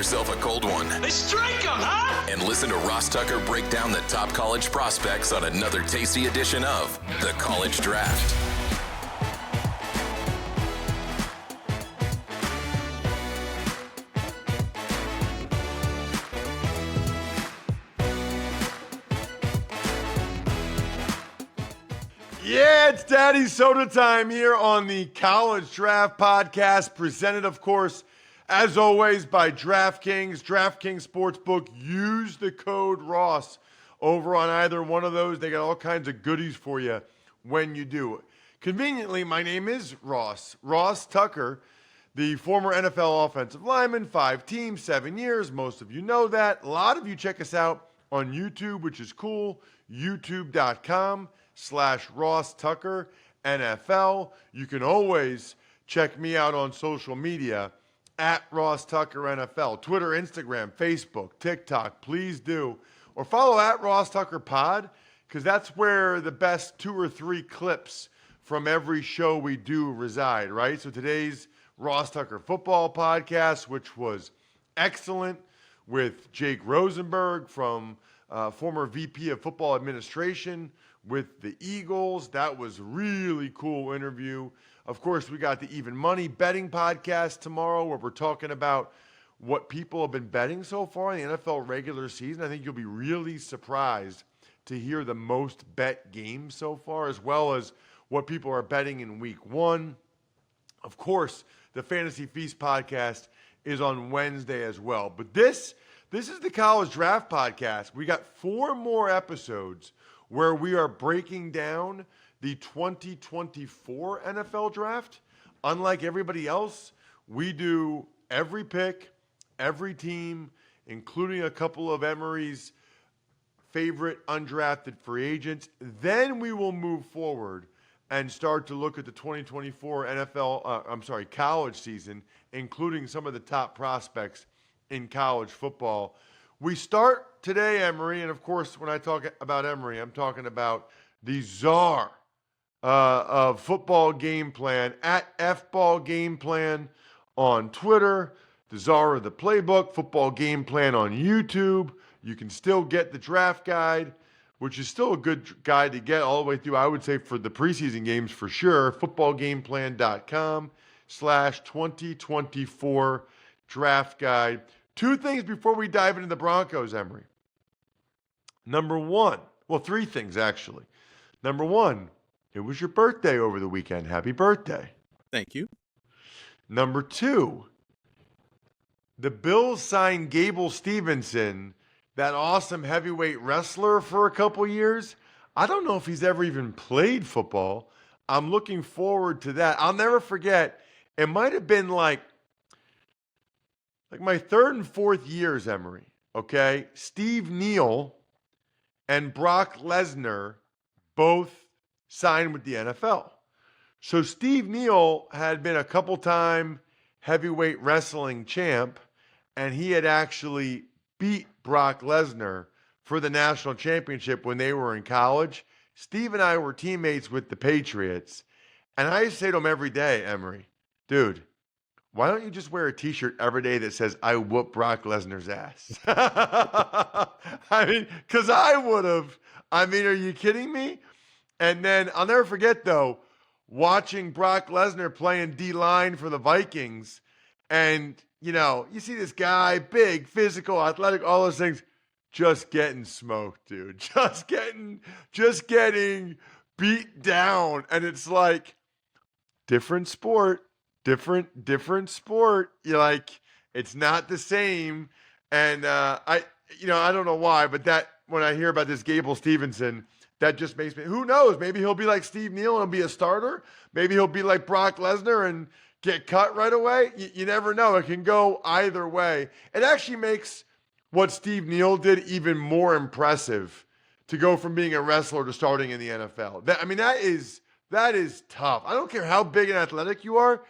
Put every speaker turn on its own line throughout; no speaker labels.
yourself a cold one.
They strike 'em, huh?
And listen to Ross Tucker break down the top college prospects on another tasty edition of The College Draft.
Yeah, it's Daddy Soda time here on the College Draft Podcast, presented, of course, as always, by DraftKings. DraftKings Sportsbook. Use the code Ross over on either one of those. They got all kinds of goodies for you when you do. Conveniently, my name is Ross Tucker, the former NFL offensive lineman, 5 teams, 7 years. Most of you know that. A lot of you check us out on YouTube, which is cool. YouTube.com/Ross Tucker NFL. You can always check me out on social media at Ross Tucker NFL. Twitter, Instagram, Facebook, TikTok. Please do. Or follow at Ross Tucker Pod, because that's where the best 2 or 3 clips from every show we do reside, right? So today's Ross Tucker Football Podcast, which was excellent, with Jake Rosenberg from former VP of Football Administration with the Eagles. That was a really cool interview. Of course, we got the Even Money Betting Podcast tomorrow, where we're talking about what people have been betting so far in the NFL regular season. I think you'll be really surprised to hear the most bet games so far, as well as what people are betting in week 1. Of course, the Fantasy Feast podcast is on Wednesday as well. But this is the College Draft Podcast. We got 4 more episodes where we are breaking down the 2024 NFL Draft. Unlike everybody else, we do every pick, every team, including a couple of Emory's favorite undrafted free agents. Then we will move forward and start to look at the 2024 college season, including some of the top prospects in college football. We start today, Emory, and of course, when I talk about Emory, I'm talking about the czar of football game plan at FBall Game Plan on Twitter, the czar of the playbook, football game plan on YouTube. You can still get the draft guide, which is still a good guide to get all the way through, I would say, for the preseason games for sure. footballgameplan.com/2024 draft guide. 2 things before we dive into the Broncos, Emory. Number 1, well, 3 things actually. Number 1, it was your birthday over the weekend. Happy birthday.
Thank you.
Number 2, the Bills signed Gable Stevenson, that awesome heavyweight wrestler, for a couple years. I don't know if he's ever even played football. I'm looking forward to that. I'll never forget. It might have been like my 3rd and 4th years, Emory. Okay? Steve Neal and Brock Lesnar both signed with the NFL. So Steve Neal had been a couple-time heavyweight wrestling champ, and he had actually beat Brock Lesnar for the national championship when they were in college. Steve and I were teammates with the Patriots, and I used to say to him every day, Emory, dude, why don't you just wear a t-shirt every day that says, I whoop Brock Lesnar's ass? I mean, because I would have. I mean, are you kidding me? And then I'll never forget, though, watching Brock Lesnar playing D-line for the Vikings. And, you know, you see this guy, big, physical, athletic, all those things, just getting smoked, dude. Just getting beat down. And it's like, different sport. Different sport. You're like, it's not the same. And I don't know why, but that when I hear about this Gable Stevenson, that just makes me, who knows? Maybe he'll be like Steve Neal and be a starter. Maybe he'll be like Brock Lesnar and get cut right away. You never know. It can go either way. It actually makes what Steve Neal did even more impressive, to go from being a wrestler to starting in the NFL. That is tough. I don't care how big and athletic you are.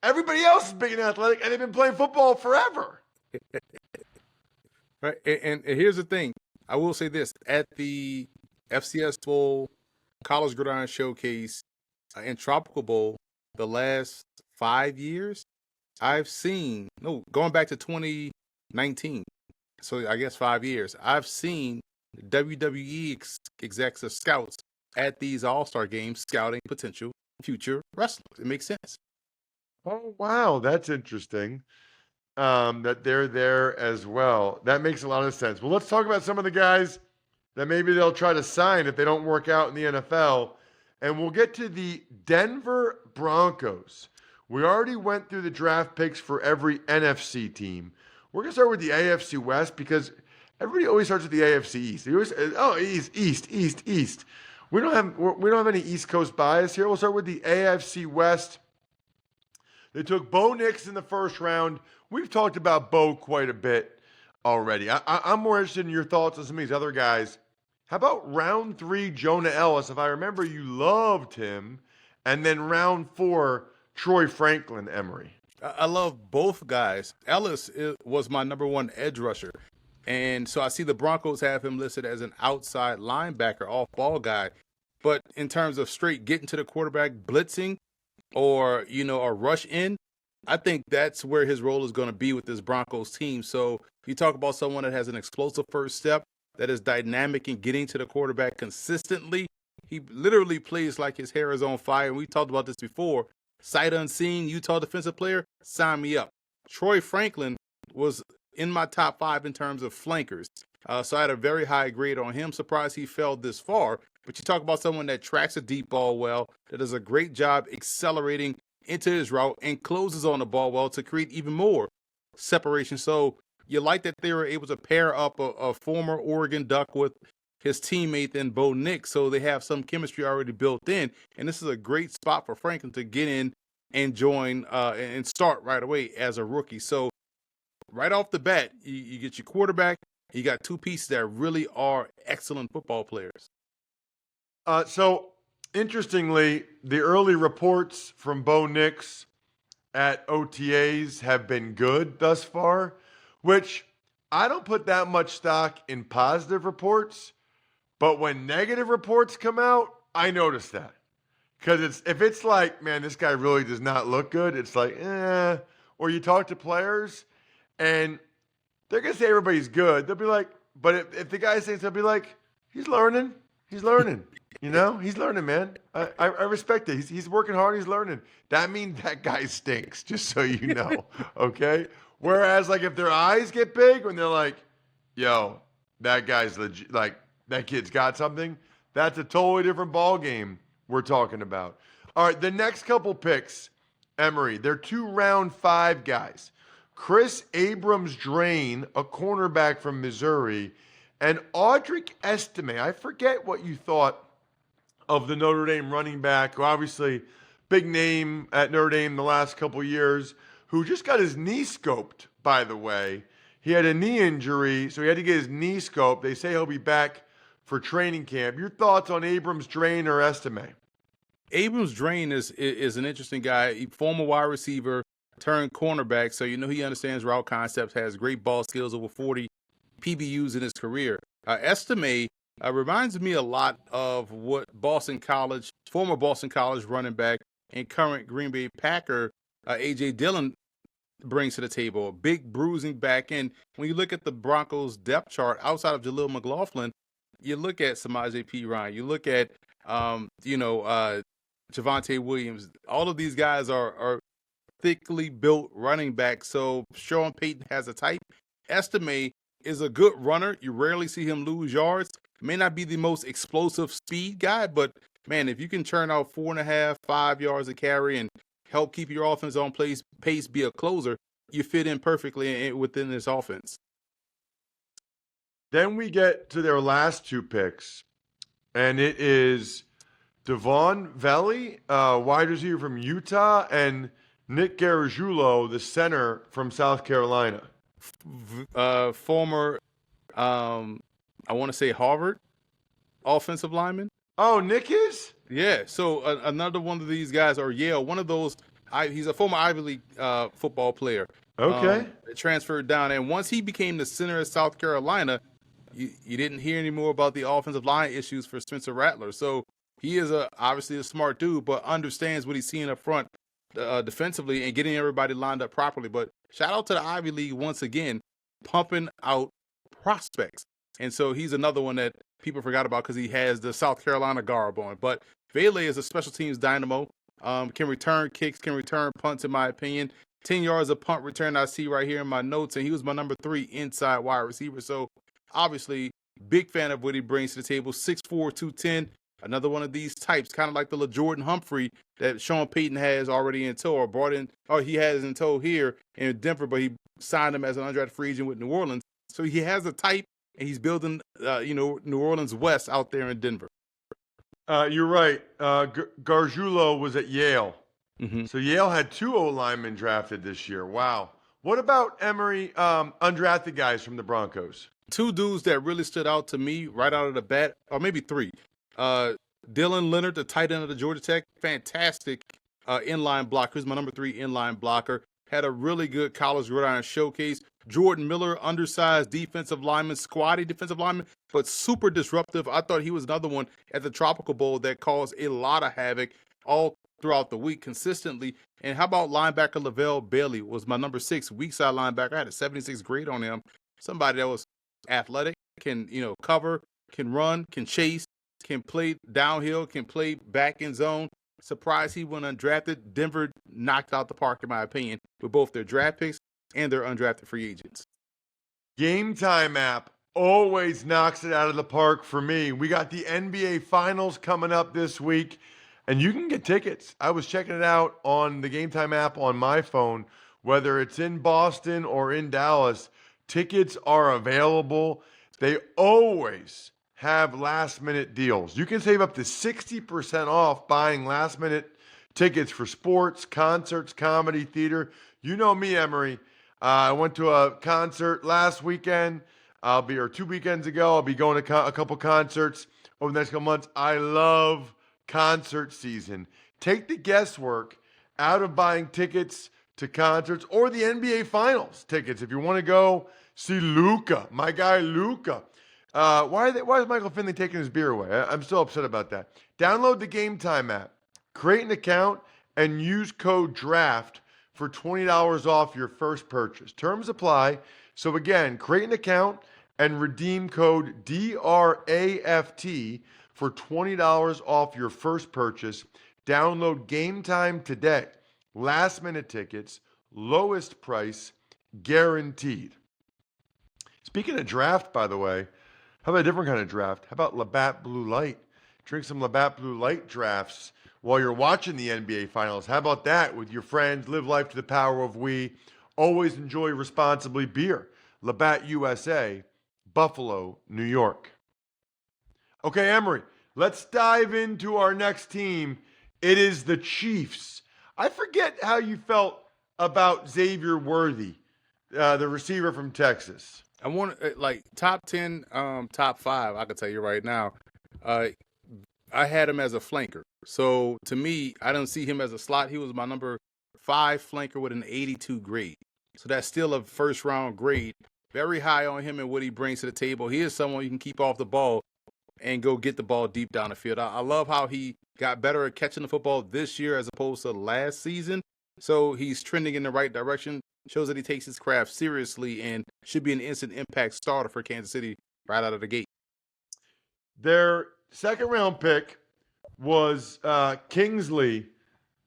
Everybody else is big and athletic, and they've been playing football forever.
Right. And here's the thing. I will say this. At the FCS Bowl, College Gridiron Showcase, and Tropical Bowl, the last 5 years, I've seen, going back to 20 19. So I guess 5 years. I've seen WWE execs or scouts at these All-Star games scouting potential future wrestlers. It makes sense.
Oh, wow. That's interesting. That they're there as well. That makes a lot of sense. Well, let's talk about some of the guys that maybe they'll try to sign if they don't work out in the NFL. And we'll get to the Denver Broncos. We already went through the draft picks for every NFC team. We're going to start with the AFC West because everybody always starts with the AFC East. They always, East. We don't have any East Coast bias here. We'll start with the AFC West. They took Bo Nix in the first round. We've talked about Bo quite a bit already. I'm more interested in your thoughts on some of these other guys. How about round 3, Jonah Ellis? If I remember, you loved him. And then round 4, Troy Franklin, Emory.
I love both guys. Ellis was my number 1 edge rusher. And so I see the Broncos have him listed as an outside linebacker, off-ball guy. But in terms of straight getting to the quarterback, blitzing, or, a rush in, I think that's where his role is going to be with this Broncos team. So you talk about someone that has an explosive first step, that is dynamic in getting to the quarterback consistently. He literally plays like his hair is on fire. And we talked about this before. Sight unseen, Utah defensive player, sign me up. Troy Franklin was in my top 5 in terms of flankers. So I had a very high grade on him. Surprised he fell this far. But you talk about someone that tracks a deep ball well, that does a great job accelerating into his route and closes on the ball well to create even more separation. So you like that they were able to pair up a former Oregon Duck with his teammate in Bo Nix, so they have some chemistry already built in. And this is a great spot for Franklin to get in and join and start right away as a rookie. So right off the bat, you get your quarterback. You got 2 pieces that really are excellent football players.
So, interestingly, the early reports from Bo Nix at OTAs have been good thus far, which I don't put that much stock in positive reports, but when negative reports come out, I notice that. Because if it's like, man, this guy really does not look good, it's like, or you talk to players and they're going to say everybody's good. They'll be like, but if the guy says, they'll be like, he's learning. He's learning. He's learning, man. I respect it. He's working hard. He's learning. That means that guy stinks, just so you know, okay? Whereas, like, if their eyes get big when they're like, yo, that guy's legit, like, that kid's got something, that's a totally different ball game we're talking about. All right, the next couple picks, Emory, they're 2 round 5 guys. Chris Abrams-Drain, a cornerback from Missouri, and Audric Estime. I forget what you thought of the Notre Dame running back, who obviously big name at Notre Dame the last couple years, who just got his knee scoped, by the way. He had a knee injury, so he had to get his knee scoped. They say he'll be back for training camp. Your thoughts on Abrams-Drain or Estime?
Abrams-Drain is an interesting guy, former wide receiver turned cornerback, so he understands route concepts, has great ball skills, over 40 PBUs in his career. Estime reminds me a lot of what former Boston College running back and current Green Bay Packer A.J. Dillon brings to the table. A big bruising back end. When you look at the Broncos depth chart outside of Jaleel McLaughlin, you look at Samaje Perine, you look at Javonte Williams. All of these guys are thickly built running backs. So Sean Payton has a type. Estime is a good runner. You rarely see him lose yards. May not be the most explosive speed guy, but man, if you can churn out 4.5, 5 yards a carry and help keep your offense on pace, be a closer, you fit in perfectly within this offense.
Then we get to their last 2 picks, and it is Devon Valley, wide receiver from Utah, and Nick Gargiulo, the center from South Carolina.
Former, I want to say Harvard offensive lineman.
Oh, Nick is?
Yeah. So another one of these guys, or Yale, one of those. He's a former Ivy League football player.
Okay.
Transferred down, and once he became the center of South Carolina, you didn't hear any more about the offensive line issues for Spencer Rattler. So he is obviously a smart dude, but understands what he's seeing up front defensively and getting everybody lined up properly. But shout out to the Ivy League once again. pumping out prospects. And so he's another one that people forgot about because he has the South Carolina garb on. But Vele is a special teams dynamo. Can return kicks, can return punts, in my opinion. 10 yards of punt return I see right here in my notes, and he was my number 3 inside wide receiver. So obviously, big fan of what he brings to the table. 6'4", 210. Another one of these types, kind of like the LaJordan Humphrey that Sean Payton has already in tow, or brought in, or he has in tow here in Denver, but he signed him as an undrafted free agent with New Orleans. So he has a type, and he's building, New Orleans West out there in Denver.
You're right. Gargiulo was at Yale.
Mm-hmm.
So Yale had 2 O-linemen drafted this year. Wow. What about Emory, undrafted guys from the Broncos?
2 dudes that really stood out to me right out of the bat, or maybe 3. Dylan Leonard, the tight end of the Georgia Tech, fantastic inline blocker. He's my number 3 inline blocker. Had a really good college gridiron showcase. Jordan Miller, undersized defensive lineman, squatty defensive lineman, but super disruptive. I thought he was another one at the Tropical Bowl that caused a lot of havoc all throughout the week consistently. And how about linebacker Lavelle Bailey was my number 6 weak side linebacker. I had a 76 grade on him. Somebody that was athletic, can cover, can run, can chase, can play downhill, can play back in zone. Surprised he went undrafted. Denver knocked out the park, in my opinion, with both their draft picks and their undrafted free agents.
Game Time app always knocks it out of the park for me. We got the NBA Finals coming up this week, and you can get tickets. I was checking it out on the Game Time app on my phone, whether it's in Boston or in Dallas. Tickets are available. They always have last-minute deals. You can save up to 60% off buying last-minute tickets for sports, concerts, comedy, theater. You know me, Emory. I went to a concert last weekend. 2 weekends ago. I'll be going to a couple concerts over the next couple months. I love concert season. Take the guesswork out of buying tickets to concerts or the NBA Finals tickets. If you want to go see Luka, my guy Luka. Why is Michael Finley taking his beer away? I'm still upset about that. Download the Game Time app, create an account, and use code DRAFT for $20 off your first purchase. Terms apply. So again, create an account and redeem code DRAFT for $20 off your first purchase. Download Game Time today. Last minute tickets, lowest price, guaranteed. Speaking of draft, by the way, how about a different kind of draft? How about Labatt Blue Light? Drink some Labatt Blue Light drafts while you're watching the NBA Finals. How about that with your friends? Live life to the power of we. Always enjoy responsibly beer. Labatt USA, Buffalo, New York. Okay, Emory, let's dive into our next team. It is the Chiefs. I forget how you felt about Xavier Worthy, the receiver from Texas.
I want top 10, top 5. I can tell you right now. I had him as a flanker. So to me, I don't see him as a slot. He was my number 5 flanker with an 82 grade. So that's still a first round grade. Very high on him and what he brings to the table. He is someone you can keep off the ball and go get the ball deep down the field. I love how he got better at catching the football this year as opposed to last season. So he's trending in the right direction. Shows that he takes his craft seriously and should be an instant impact starter for Kansas City right out of the gate.
Their second round pick was Kingsley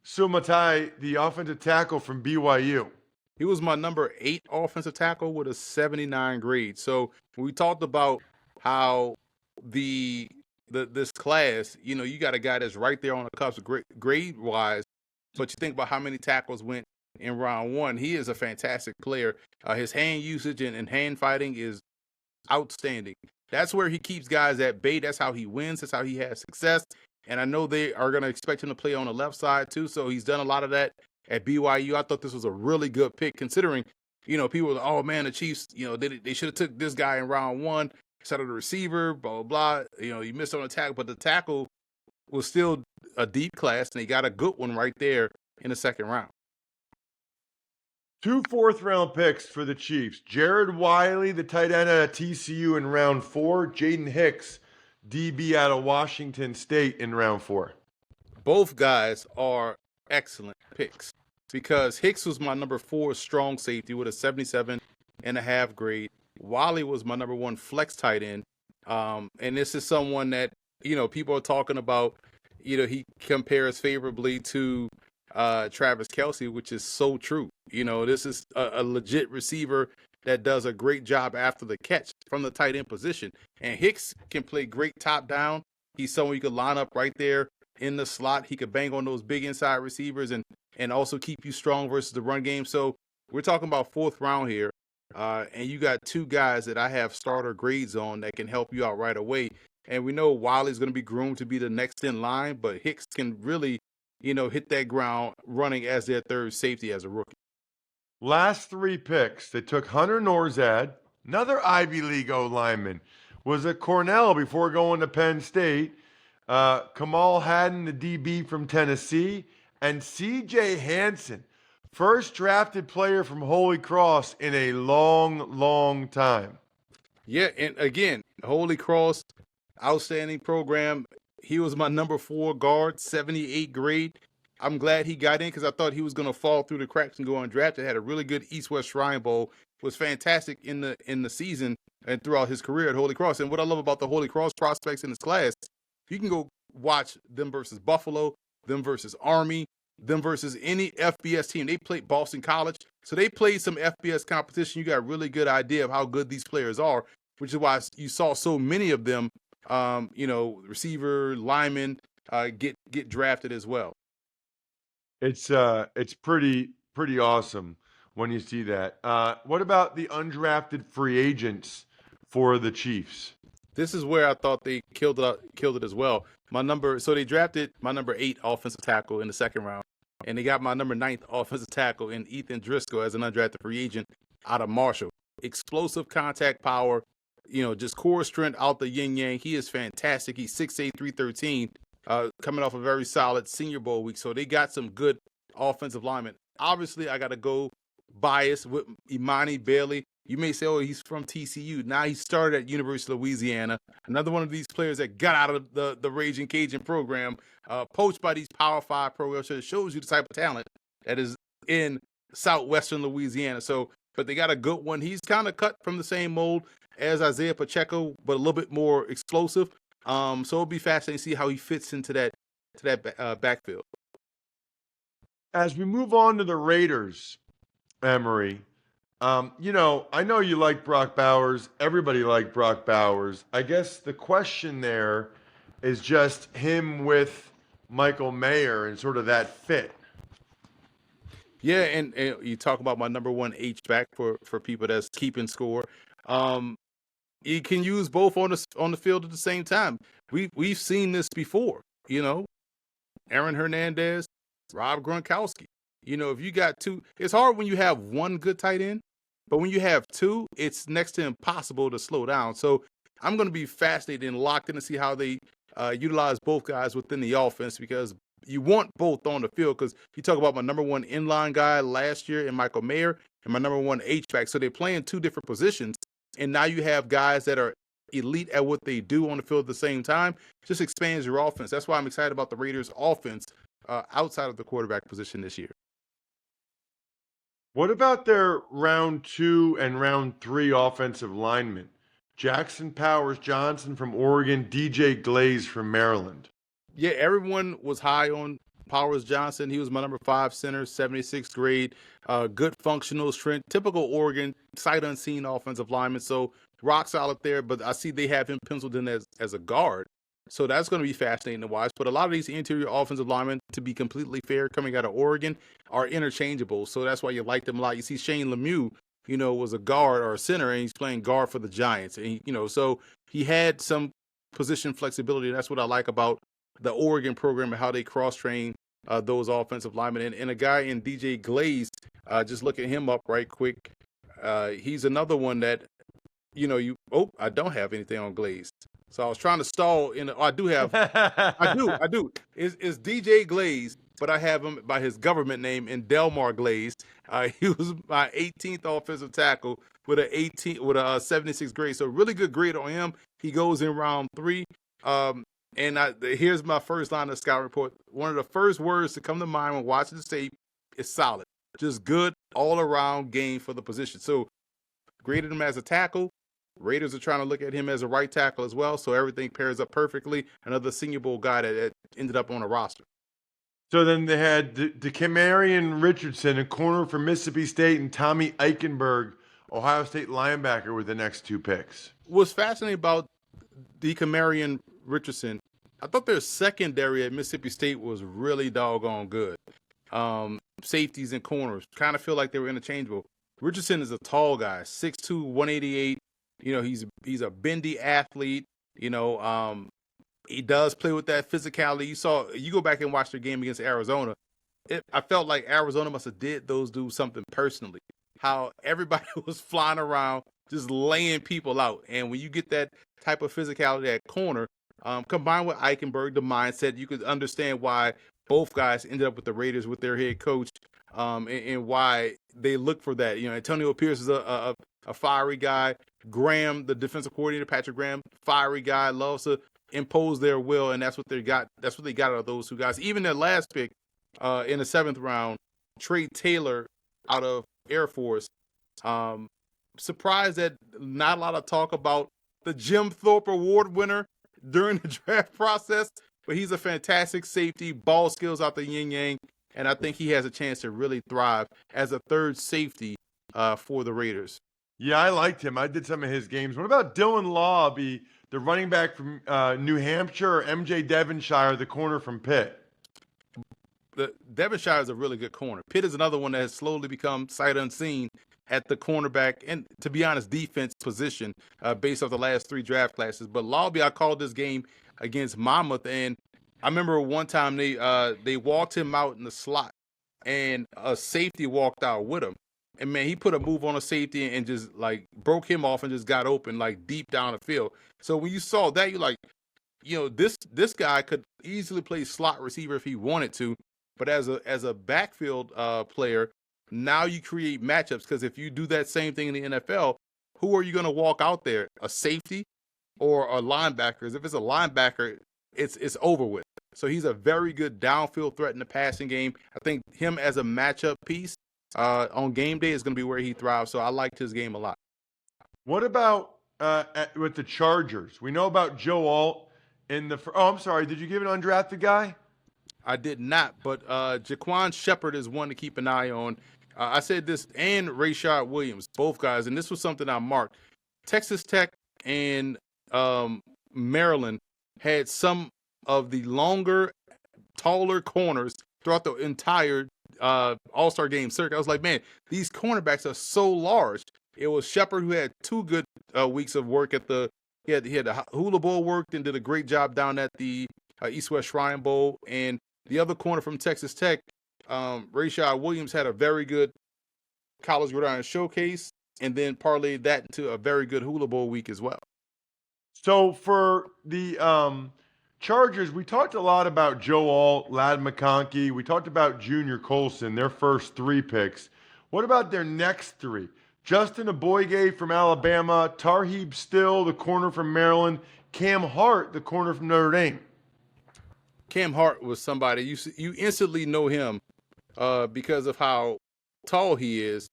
Sumatai, the offensive tackle from BYU.
He was my number 8 offensive tackle with a 79 grade. So when we talked about how this class, you got a guy that's right there on the cusp grade wise, but you think about how many tackles went in round 1. He is a fantastic player. His hand usage and hand fighting is outstanding. That's where he keeps guys at bay. That's how he wins. That's how he has success. And I know they are going to expect him to play on the left side too. So he's done a lot of that at BYU. I thought this was a really good pick considering, people were like, oh man, the Chiefs, they should have took this guy in round 1 instead of the receiver, blah, blah, blah. He missed on the tackle, but the tackle was still a deep class and they got a good one right there in the second round.
2 fourth-round picks for the Chiefs. Jared Wiley, the tight end out of TCU in round 4. Jaden Hicks, DB out of Washington State in round 4.
Both guys are excellent picks because Hicks was my number 4 strong safety with a 77 and a half grade. Wally was my number one flex tight end. And this is someone that, people are talking about, he compares favorably to Travis Kelce, which is so true. This is a legit receiver that does a great job after the catch from the tight end position. And Hicks can play great top down. He's someone you could line up right there in the slot. He could bang on those big inside receivers and also keep you strong versus the run game. So we're talking about fourth round here. And you got two guys that I have starter grades on that can help you out right away. And we know Wiley's going to be groomed to be the next in line, but Hicks can really, hit that ground running as their third safety as a rookie.
Last 3 picks, they took Hunter Norzad, another Ivy League O lineman, was at Cornell before going to Penn State. Kamal Haddon, the DB from Tennessee, and C.J. Hansen, first drafted player from Holy Cross in a long, long time.
Yeah, and again, Holy Cross, outstanding program. He was my number 4 guard, 78 grade. I'm glad he got in because I thought he was going to fall through the cracks and go undrafted. Had a really good East-West Shrine Bowl. Was fantastic in the season and throughout his career at Holy Cross. And what I love about the Holy Cross prospects in this class, you can go watch them versus Buffalo, them versus Army, them versus any FBS team. They played Boston College, so they played some FBS competition. You got a really good idea of how good these players are, which is why you saw so many of them, receiver, linemen, get drafted as well.
It's pretty awesome when you see that. What about the undrafted free agents for the Chiefs?
This is where I thought they killed it as well. They drafted my number 8 offensive tackle in the second round, and they got my number 9th offensive tackle in Ethan Driscoll as an undrafted free agent out of Marshall. Explosive contact power, just core strength out the yin yang. He is fantastic. He's 6'8", 313, coming off a very solid Senior Bowl week. So they got some good offensive linemen. Obviously, I got to go biased with Imani Bailey. You may say, oh, he's from TCU. Now he started at University of Louisiana. Another one of these players that got out of the Raging Cajun program, poached by these Power 5 programs. So it shows you the type of talent that is in southwestern Louisiana. So, but they got a good one. He's kind of cut from the same mold as Isaiah Pacheco, but a little bit more explosive. So it'll be fascinating to see how he fits into that backfield.
As we move on to the Raiders, Emory, I know you like Brock Bowers. Everybody liked Brock Bowers. I guess the question there is just him with Michael Mayer and sort of that fit.
Yeah, and you talk about my number 1 H-back for people that's keeping score. You can use both on the field at the same time. We've seen this before, Aaron Hernandez, Rob Gronkowski. If you got 2, it's hard when you have 1 good tight end, but when you have 2, it's next to impossible to slow down. So I'm going to be fascinated and locked in to see how they utilize both guys within the offense, because you want both on the field. Because you talk about my number 1 inline guy last year in Michael Mayer and my number 1 H-back. So they're playing 2 different positions. And now you have guys that are elite at what they do on the field at the same time. Just expands your offense. That's why I'm excited about the Raiders' offense outside of the quarterback position this year.
What about their round 2 and round 3 offensive linemen? Jackson Powers Johnson from Oregon, DJ Glaze from Maryland.
Yeah, everyone was high on Powers Johnson. He was my number 5 center, 76th grade, good functional strength, typical Oregon, sight unseen offensive lineman. So rock solid there, but I see they have him penciled in as a guard. So that's going to be fascinating to watch. But a lot of these interior offensive linemen, to be completely fair, coming out of Oregon, are interchangeable. So that's why you like them a lot. You see Shane Lemieux, was a guard or a center, and he's playing guard for the Giants. And so he had some position flexibility. That's what I like about the Oregon program and how they cross-train those offensive linemen. And a guy in DJ Glaze, just looking him up right quick, he's another one that, I don't have anything on Glaze. So I was trying to stall I do have, I do. It's DJ Glaze, but I have him by his government name in Delmar Glaze. He was my 18th offensive tackle with a 76 grade. So really good grade on him. He goes in round 3. Here's my first line of scout report. One of the first words to come to mind when watching the tape is solid. Just good all-around game for the position. So graded him as a tackle. Raiders are trying to look at him as a right tackle as well, so everything pairs up perfectly. Another Senior Bowl guy that ended up on a roster.
So then they had DeCamarion Richardson, a corner from Mississippi State, and Tommy Eichenberg, Ohio State linebacker, with the next 2 picks.
What's fascinating about DeCamarion Richardson, I thought their secondary at Mississippi State was really doggone good. Safeties and corners kind of feel like they were interchangeable. Richardson is a tall guy, 6'2", 188. He's a bendy athlete. He does play with that physicality. You go back and watch their game against Arizona. I felt like Arizona must have did those dudes something personally. How everybody was flying around, just laying people out. And when you get that type of physicality at corner, combined with Eichenberg, the mindset, you could understand why both guys ended up with the Raiders with their head coach, and why they look for that. Antonio Pierce is a fiery guy. Graham, the defensive coordinator, Patrick Graham, fiery guy, loves to impose their will, and that's what they got. That's what they got out of those 2 guys. Even their last pick in the 7th round, Trey Taylor out of Air Force. Surprised that not a lot of talk about the Jim Thorpe Award winner during the draft process, but he's a fantastic safety, ball skills out the yin-yang, and I think he has a chance to really thrive as a 3rd safety for the Raiders.
Yeah, I liked him. I did some of his games. What about Dylan Lawby, the running back from New Hampshire, or MJ Devonshire, the corner from Pitt?
The Devonshire is a really good corner. Pitt is another one that has slowly become sight unseen at the cornerback and, to be honest, defense position based off the last 3 draft classes. But Lawby, I called this game against Monmouth, and I remember one time they walked him out in the slot, and a safety walked out with him. And, man, he put a move on a safety and just, broke him off and just got open, deep down the field. So when you saw that, you're like, this guy could easily play slot receiver if he wanted to. But as a backfield player, now you create matchups, because if you do that same thing in the NFL, who are you going to walk out there? A safety or a linebacker? If it's a linebacker, it's over with. So he's a very good downfield threat in the passing game. I think him as a matchup piece on game day is going to be where he thrives. So I liked his game a lot.
What about with the Chargers? We know about Joe Alt in the. Oh, I'm sorry. Did you give an undrafted guy?
I did not, but Jaquan Shepard is one to keep an eye on. I said this, and Rashad Williams, both guys, and this was something I marked. Texas Tech and Maryland had some of the longer, taller corners throughout the entire All-Star game circuit. I was like, man, these cornerbacks are so large. It was Shepard who had 2 good weeks of work at he had the Hula Bowl worked and did a great job down at the East-West Shrine Bowl. And the other corner from Texas Tech, Rashad Williams, had a very good College Gridiron Showcase, and then parlayed that into a very good Hula Bowl week as well.
So for the Chargers, we talked a lot about Joe Alt, Ladd McConkey. We talked about Junior Colson, their first 3 picks. What about their next 3? Justin Aboyge from Alabama, Tarheeb Still, the corner from Maryland, Cam Hart, the corner from Notre Dame.
Cam Hart was somebody you instantly know him because of how tall he is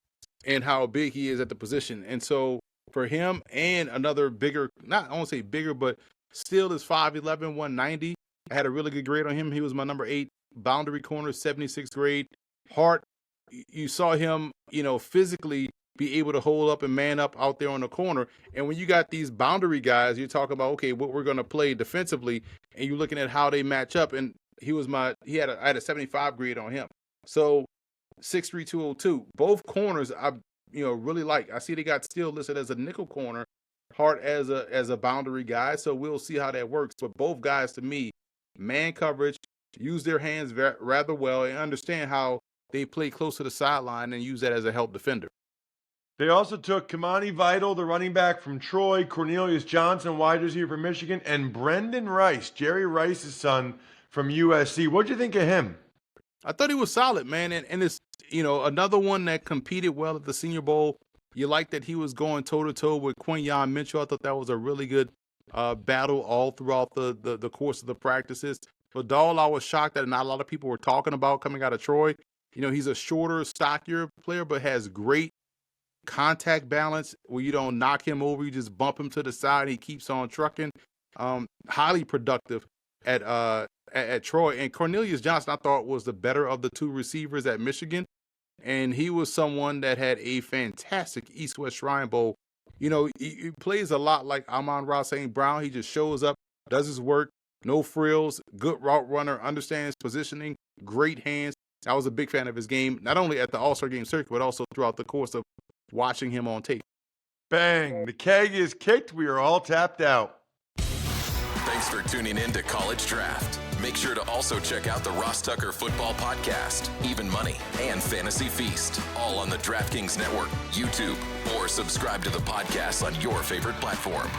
and how big he is at the position. And so for him and another bigger, not I won't say bigger, but still is 5'11", 190. I had a really good grade on him. He was my number 8 boundary corner, 76th grade. Hart, you saw him, physically be able to hold up and man up out there on the corner. And when you got these boundary guys, you're talking about, okay, what we're going to play defensively, and you're looking at how they match up. And I had a 75 grade on him. So 6'3", 202. Both corners I really like. I see they got Still listed as a nickel corner, Hart as a boundary guy. So we'll see how that works. But both guys, to me, man coverage, use their hands rather well, and understand how they play close to the sideline and use that as a help defender.
They also took Kamani Vital, the running back from Troy, Cornelius Johnson, wide receiver from Michigan, and Brendan Rice, Jerry Rice's son, from USC. What'd you think of him?
I thought he was solid, man. And it's, another one that competed well at the Senior Bowl. You like that he was going toe-to-toe with Quinyon Mitchell. I thought that was a really good battle all throughout the course of the practices. Vidal, I was shocked that not a lot of people were talking about coming out of Troy. He's a shorter, stockier player, but has great contact balance where you don't knock him over, you just bump him to the side, he keeps on trucking. Highly productive at Troy. And Cornelius Johnson, I thought, was the better of the two receivers at Michigan. And he was someone that had a fantastic East-West Shrine Bowl. You know, he plays a lot like Amon-Ra St. Brown. He just shows up, does his work, no frills, good route runner, understands positioning, great hands. I was a big fan of his game, not only at the All-Star Game circuit, but also throughout the course of watching him on tape.
Bang, the keg is kicked. We are all tapped out.
Thanks for tuning in to College Draft. Make sure to also check out the Ross Tucker Football Podcast, Even Money, and Fantasy Feast, all on the DraftKings Network, YouTube, or subscribe to the podcast on your favorite platform.